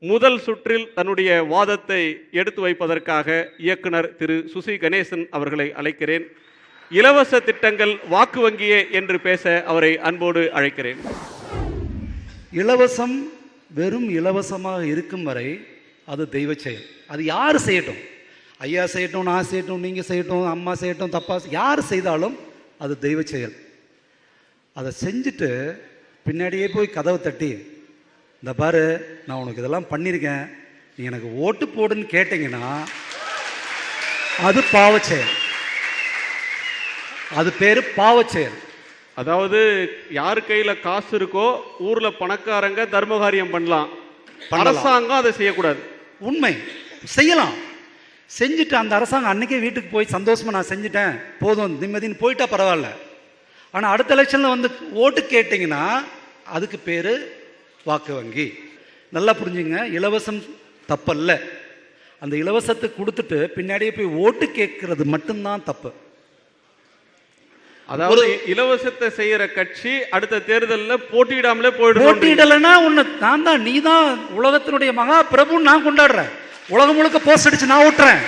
முதல் சுற்றில் தன்னுடைய வாதத்தை எடுத்து வைப்பதற்காக இயக்குனர் திரு சுசி கணேசன் அவர்களை அழைக்கிறேன். இலவச திட்டங்கள் வாக்கு வங்கியே என்று பேச அவரை அன்போடு அழைக்கிறேன். இலவசம் வெறும் இலவசமாக இருக்கும் வரை அது தெய்வ செயல். அது யார் செய்யட்டும், ஐயா செய்யட்டும், நான் செய்யட்டும், நீங்கள் செய்யட்டும், அம்மா செய்யட்டும், தப்பா யார் செய்தாலும் அது தெய்வ செயல். அதை செஞ்சுட்டு பின்னாடியே போய் கதவை தட்டி, இந்த பாரு நான் உனக்கு இதெல்லாம் பண்ணியிருக்கேன், நீ எனக்கு ஓட்டு போடுன்னு கேட்டீங்கன்னா அது பாவச்செயல். அது பேரு பாவச்செயல். அதாவது யார் கையில காசு இருக்கோ ஊர்ல பணக்காரங்க தர்மகாரியம் பண்ணலாம், அரசாங்கம் அதை செய்யக்கூடாது. உண்மை, செய்யலாம். செஞ்சுட்டு அந்த அரசாங்கம் அன்னைக்கே வீட்டுக்கு போய் சந்தோஷமா நான் செஞ்சுட்டேன் போதும் நிம்மதின்னு போயிட்டா பரவாயில்ல. ஆனால் அடுத்த எலெக்ஷன்ல வந்து ஓட்டு கேட்டிங்கன்னா அதுக்கு பேரு வாக்கு வங்கி. நல்லா புரிஞ்சுங்க, இலவசம் தப்பல்ல. அந்த இலவசத்தை கொடுத்துட்டு பின்னாடியே போய் ஓட்டு கேட்கறது மட்டும்தான் தப்பு. அதாவது இலவசத்தை செய்யற கட்சி அடுத்த தேர்தலில் போட்டியிடாமலே போட்டியிடலைன்னா உன்னை நான் தான், நீ தான் உலகத்தினுடைய மகா பிரபுன்னு நான் கொண்டாடுறேன், உலகம் முழுக்க போஸ்ட் அடிச்சு நான் ஓட்டுறேன்.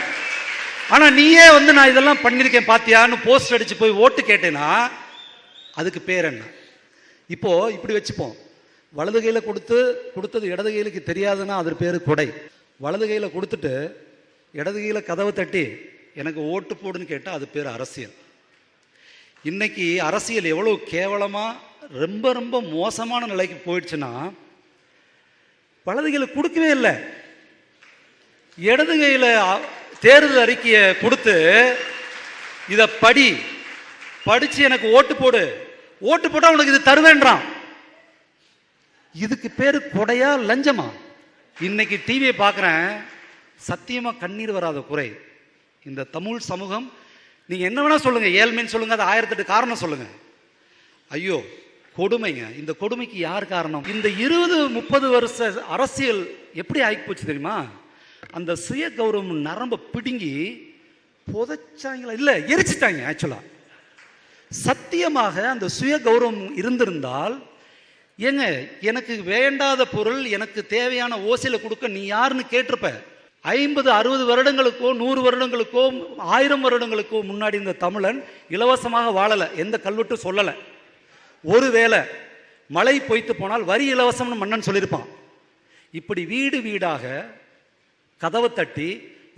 ஆனா நீயே வந்து நான் இதெல்லாம் பண்ணிருக்கேன் பாத்தியான்னு போஸ்ட் அடிச்சு போய் ஓட்டு கேட்டேன்னா அதுக்கு பேர் என்ன? இப்போ இப்படி வச்சுப்போம், வலது கையில கொடுத்தது இடது கையிலுக்கு தெரியாதுன்னா அது பேரு கொடை. வலது கையில கொடுத்துட்டு இடது கையில கதவை தட்டி எனக்கு ஓட்டு போடுன்னு கேட்டா அது பேர் அரசியல். இன்னைக்கு அரசியல் எவ்வளவு கேவலமா ரொம்ப ரொம்ப மோசமான நிலைக்கு போயிடுச்சுன்னா, வலது கையில கொடுக்கவே இல்லை, இடது கையில தேர்தல் அறிக்கையை கொடுத்து இதை படிச்சு எனக்கு ஓட்டு போடு, ஓட்டு போட்டா உனக்கு இது தருவேன்றான். இதுக்கு பேரு கொடையா லஞ்சமா? இன்னைக்கு டிவியை பார்க்குறேன், சத்தியமா கண்ணீர் வராத குறை இந்த தமிழ் சமூகம். நீங்க என்ன வேணா சொல்லுங்க, ஏழ்மைன்னு சொல்லுங்க, அது 1008 காரணம் சொல்லுங்க. ஐயோ கொடுமைங்க. இந்த கொடுமைக்கு யார் காரணம்? இந்த 20-30 வருஷ அரசியல் எப்படி ஆகி போச்சு தெரியுமா? அந்த சுய கௌரவம் நரம்ப பிடுங்கி புதைச்சாங்களா இல்ல எரிச்சிட்டாங்க. ஆக்சுவலா சத்தியமாக அந்த சுய கௌரவம் இருந்திருந்தால், ஏங்க எனக்கு வேண்டாத பொருள் எனக்கு தேவையான ஓசையில கொடுக்க நீ யாருன்னு கேட்டிருப்ப. 50-60 வருடங்களுக்கோ 100 வருடங்களுக்கோ 1000 வருடங்களுக்கோ முன்னாடி இந்த தமிழன் இலவசமாக வாழல, எந்த கல்வெட்டு சொல்லல. ஒருவேளை மழை பொய்த்து போனால் வரி இலவசம்னு மன்னன் சொல்லியிருப்பான். இப்படி வீடு வீடாக கதவை தட்டி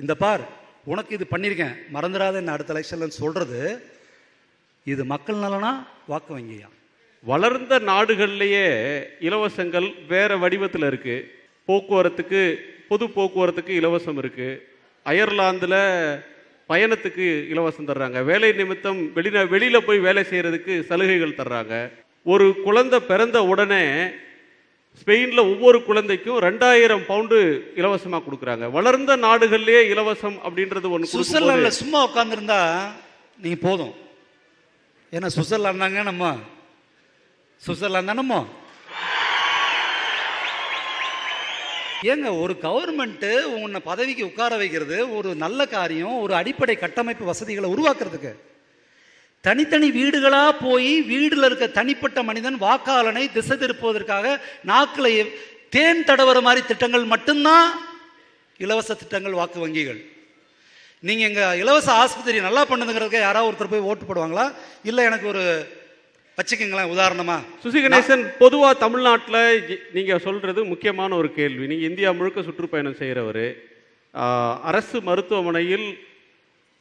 இந்த பார் உனக்கு இது பண்ணியிருக்கேன் மறந்துடாத என்ன அடுத்த எலெக்ஷன்ல சொல்றது, இது மக்கள் நலனா வாக்கு வங்கியா? வளர்ந்த நாடுகள்லேயே இலவசங்கள் வேற வடிவத்தில் இருக்கு. போக்குவரத்துக்கு, பொது போக்குவரத்துக்கு இலவசம் இருக்கு. அயர்லாந்தில் பயணத்துக்கு இலவசம் தர்றாங்க. வேலை நிமித்தம் வெளியில போய் வேலை செய்யறதுக்கு சலுகைகள் தர்றாங்க. ஒரு குழந்தை பிறந்த உடனே ஸ்பெயின்ல ஒவ்வொரு குழந்தைக்கும் 2000 பவுண்டு இலவசமா கொடுக்குறாங்க. வளர்ந்த நாடுகள்லயே இலவசம் அப்படின்றது ஒன்று. சுவிட்சர்லாந்துல சும்மா உட்காந்துருந்தா நீங்க போதும். ஏன்னா சுவிட்சர்லாந்து தாங்க நம்ம, சுவிட்சர்லாந்து தானே. ஏங்க ஒரு கவர்மெண்ட் உன்னை பதவிக்கு உட்கார வைக்கிறது ஒரு நல்ல காரியம், ஒரு அடிப்படை கட்டமைப்பு வசதிகளை உருவாக்குறதுக்கு. தனித்தனி வீடுகளா போய் வீடுல இருக்க தனிப்பட்ட மனிதன் வாக்காளனை திசை திருப்புவதற்காக நாக்கில தேன் தடவர மாதிரி திட்டங்கள் மட்டும்தான் இலவச திட்டங்கள், வாக்கு வங்கிகள். நீங்க எங்க இலவச ஆஸ்பத்திரி நல்லா பண்ணுதுங்கிறதுக்கு யாராவது ஒருத்தர் போய் ஓட்டு போடுவாங்களா? இல்ல எனக்கு ஒரு வச்சுக்கங்களேன் உதாரணமா. சுசி கணேசன், பொதுவா தமிழ்நாட்டில் நீங்க சொல்றது முக்கியமான ஒரு கேள்வி. நீங்க இந்தியா முழுக்க சுற்றுப்பயணம் செய்கிறவர். அரசு மருத்துவமனையில்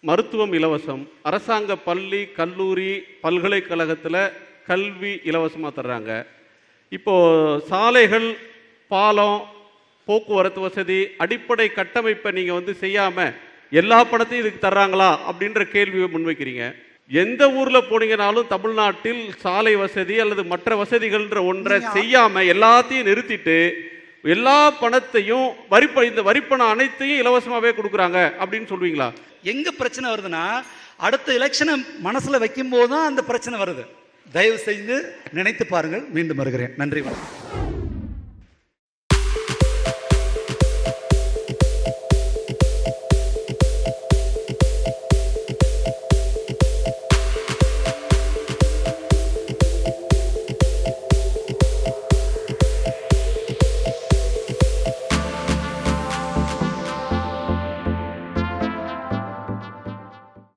மருத்துவம் இலவசம், அரசாங்க பள்ளி கல்லூரி பல்கலைக்கழகத்தில் கல்வி இலவசமாக தர்றாங்க. இப்போ சாலைகள், பாலம், போக்குவரத்து வசதி, அடிப்படை கட்டமைப்பை நீங்க செய்யாம எல்லா பணத்தையும் இதுக்கு தர்றாங்களா அப்படின்ற கேள்வியை முன்வைக்கிறீங்க. எந்த ஊர்ல போனீங்கனாலும் தமிழ்நாட்டில் சாலை வசதி அல்லது மற்ற வசதிகள்ன்ற ஒன்றை செய்யாம எல்லாத்தையும் நிறுத்திட்டு எல்லா பணத்தையும் இந்த வரிப்பணம் அனைத்தையும் இலவசமாவே கொடுக்குறாங்க அப்படின்னு சொல்லுவீங்களா? எங்க பிரச்சனை வருதுன்னா, அடுத்த எலெக்ஷனை மனசுல வைக்கும் போதுதான் அந்த பிரச்சனை வருது. தயவு செய்து நினைத்து பாருங்கள். மீண்டும் வருகிறேன். நன்றி, வணக்கம்.